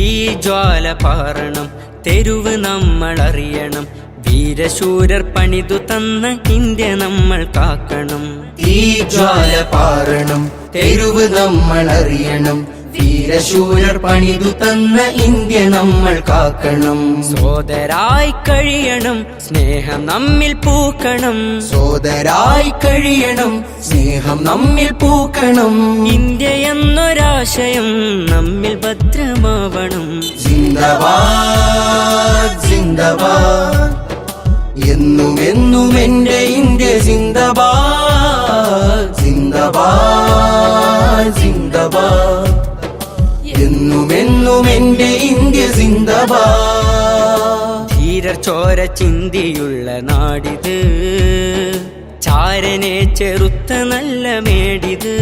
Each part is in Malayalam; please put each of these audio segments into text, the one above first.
ഈ ജ്വാല പാറണം, തെരുവ് നമ്മൾ അറിയണം. വീരശൂരർ പണിതു തന്ന ഇന്ത്യ നമ്മൾ കാക്കണം. ഈ ജ്വാല പാറണം, തെരുവ് നമ്മൾ അറിയണം. വീരശൂരർ പണിതു തന്ന ഇന്ത്യ നമ്മൾ കാക്കണം. സോദരായി കഴിയണം, സ്നേഹം നമ്മിൽ പൂക്കണം. സോദരായി കഴിയണം, സ്നേഹം നമ്മിൽ പൂക്കണം. ഇന്ത്യ എന്നൊരാശയം നമ്മിൽ ഭദ്രമാവണം. സിന്ദബാദ് സിന്ദബാദ്, എന്നും എന്നും എന്റെ ഇന്ത്യ സിന്ദബാദ്. സിന്ദബാദ് സിന്ദബാദ്, എന്നും എന്നും എന്റെ ഇന്ത്യ സിന്ദബാദ്. ധീരർ ചോര ചിന്തിയുള്ള നാടിത്, ചാരനെ ചെറുത്ത നല്ല മേടിത്.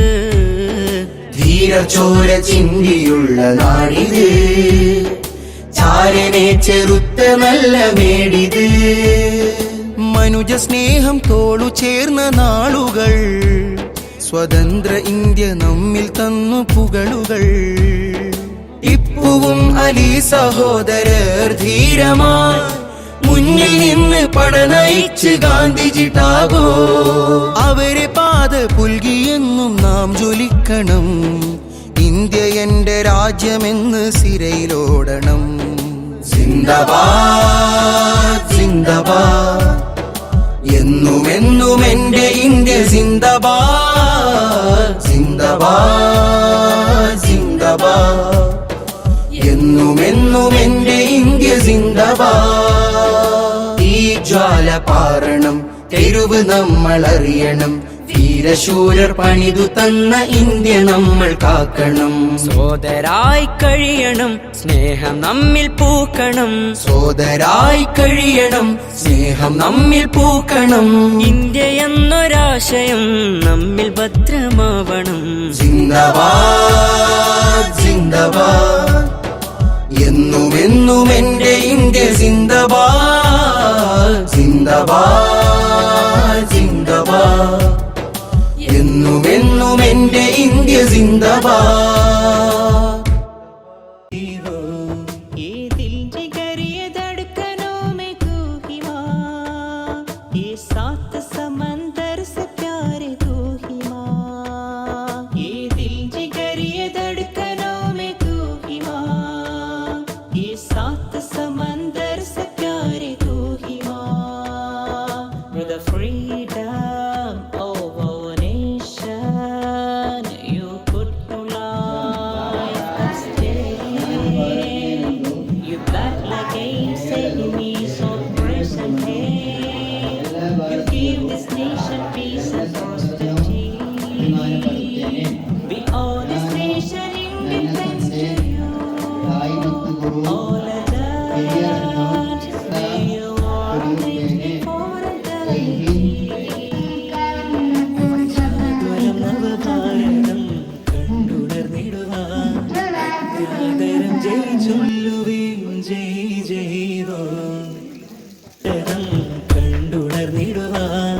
ധീരർ ചോര ചിന്തിയുള്ള നാടിത്, ചാരനെ ചെറുത്ത നല്ല മേടിത്. മനുജ സ്നേഹം തോളു ചേർന്ന നാളുകൾ, സ്വതന്ത്ര ഇന്ത്യ നമ്മിൽ തന്നു പുകളുകൾ. ടിപ്പുവും അലി സഹോദരർ ധീരമായി മുന്നിൽ നിന്ന് പടനയിച്ച് ഗാന്ധിജി ടാഗോർ. അവരെ പാത പുൽകിയെന്നും നാം ജ്വലിക്കണം. ഇന്ത്യ എന്റെ രാജ്യമെന്ന് സിരയിലോടണം. സിന്ദബാദ് സിന്ദബാദ്, എന്നും എന്നും എന്റെ ഇന്ത്യ സിന്ദബാദ്. സിന്ദബാദ് സിന്ദബാദ്, എന്നും എന്നും എന്റെ ഇന്ത്യ സിന്ദബാദ്. ഈ ജ്വാല പാറണം, തെരുവ് നമ്മൾ അറിയണം. വീരശൂരർ പണിതു തന്ന ഇന്ത്യ നമ്മൾ കാക്കണം. സോദരായി കഴിയണം, സ്നേഹം നമ്മിൽ പൂക്കണം. സോദരായി കഴിയണം, സ്നേഹം നമ്മിൽ പൂക്കണം. ഇന്ത്യ എന്നൊരാശയം നമ്മിൽ ഭദ്രമാവണം. സിന്ദബാദ് സിന്ദബാദ്, എന്നും എന്നും എന്റെ ഇന്ത്യ സിന്ദബാദ്. സിന്ദബാദ് സിന്ദബാദ്, എന്നും എന്നും എന്റെ ഇന്ത്യ സിന്ദബാദ്. കണ്ടുണർന്നിടുവാൻ